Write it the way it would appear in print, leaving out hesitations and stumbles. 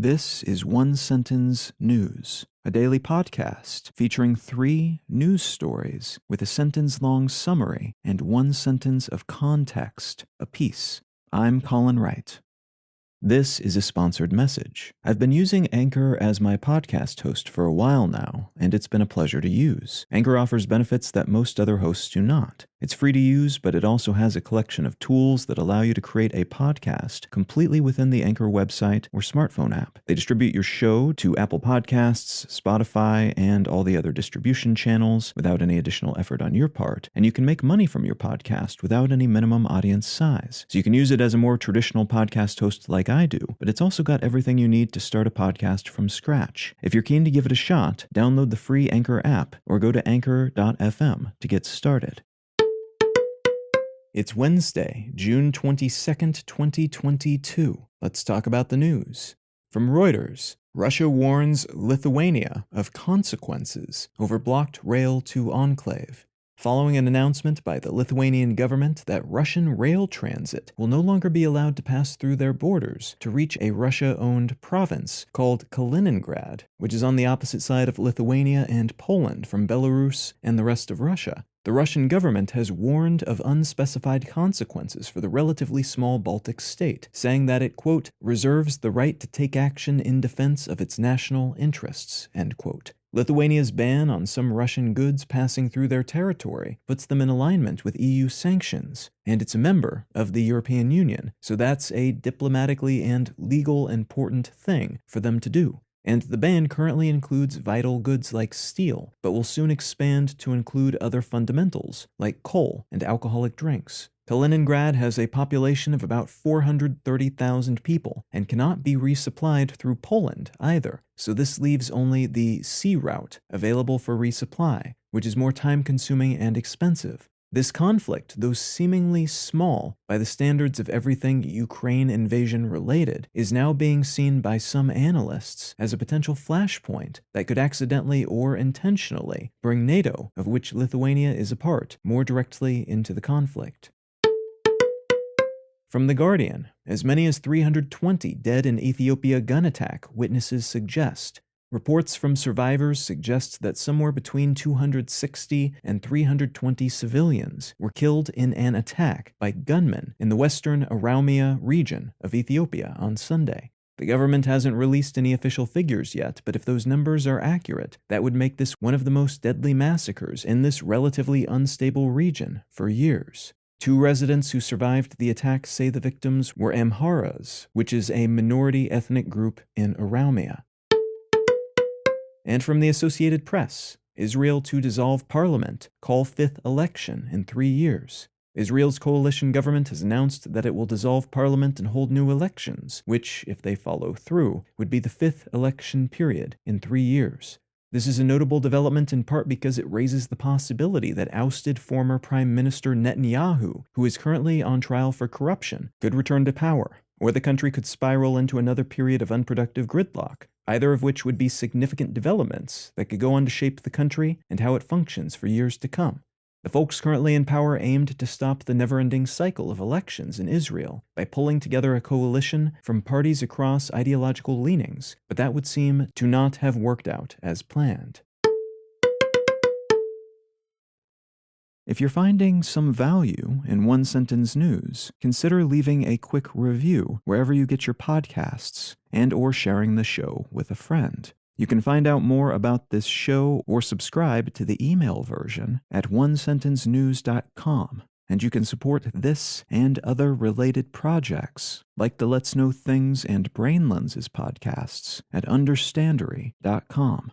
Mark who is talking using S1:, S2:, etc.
S1: This is One Sentence News, a daily podcast featuring 3 news stories with a sentence-long summary and 1 sentence of context apiece. I'm Colin Wright. This is a sponsored message. I've been using Anchor as my podcast host for a while now, and it's been a pleasure to use. Anchor offers benefits that most other hosts do not. It's free to use, but it also has a collection of tools that allow you to create a podcast completely within the Anchor website or smartphone app. They distribute your show to Apple Podcasts, Spotify, and all the other distribution channels without any additional effort on your part, and you can make money from your podcast without any minimum audience size. So you can use it as a more traditional podcast host like I do, but it's also got everything you need to start a podcast from scratch. If you're keen to give it a shot, download the free Anchor app or go to anchor.fm to get started. It's Wednesday, June 22nd, 2022. Let's talk about the news. From Reuters, Russia warns Lithuania of consequences over blocked rail to enclave. Following an announcement by the Lithuanian government that Russian rail transit will no longer be allowed to pass through their borders to reach a Russia-owned province called Kaliningrad, which is on the opposite side of Lithuania and Poland from Belarus and the rest of Russia. The Russian government has warned of unspecified consequences for the relatively small Baltic state, saying that it, quote, reserves the right to take action in defense of its national interests, end quote. Lithuania's ban on some Russian goods passing through their territory puts them in alignment with EU sanctions, and it's a member of the European Union, so that's a diplomatically and legal important thing for them to do. And the ban currently includes vital goods like steel, but will soon expand to include other fundamentals like coal and alcoholic drinks. Kaliningrad has a population of about 430,000 people and cannot be resupplied through Poland either, so this leaves only the sea route available for resupply, which is more time-consuming and expensive. This conflict, though seemingly small by the standards of everything Ukraine invasion related, is now being seen by some analysts as a potential flashpoint that could accidentally or intentionally bring NATO, of which Lithuania is a part, more directly into the conflict. From The Guardian, as many as 320 dead in Ethiopia gun attack, witnesses suggest. Reports from survivors suggest that somewhere between 260 and 320 civilians were killed in an attack by gunmen in the western Oromia region of Ethiopia on Sunday. The government hasn't released any official figures yet, but if those numbers are accurate, that would make this one of the most deadly massacres in this relatively unstable region for years. 2 residents who survived the attack say the victims were Amharas, which is a minority ethnic group in Oromia. And from the Associated Press, Israel to dissolve parliament, call 5th election in 3 years. Israel's coalition government has announced that it will dissolve parliament and hold new elections, which, if they follow through, would be the 5th election period in 3 years. This is a notable development in part because it raises the possibility that ousted former Prime Minister Netanyahu, who is currently on trial for corruption, could return to power, or the country could spiral into another period of unproductive gridlock, either of which would be significant developments that could go on to shape the country and how it functions for years to come. The folks currently in power aimed to stop the never-ending cycle of elections in Israel by pulling together a coalition from parties across ideological leanings, but that would seem to not have worked out as planned. If you're finding some value in One Sentence News, consider leaving a quick review wherever you get your podcasts and or sharing the show with a friend. You can find out more about this show or subscribe to the email version at onesentencenews.com, and you can support this and other related projects like the Let's Know Things and Brain Lenses podcasts at understandery.com.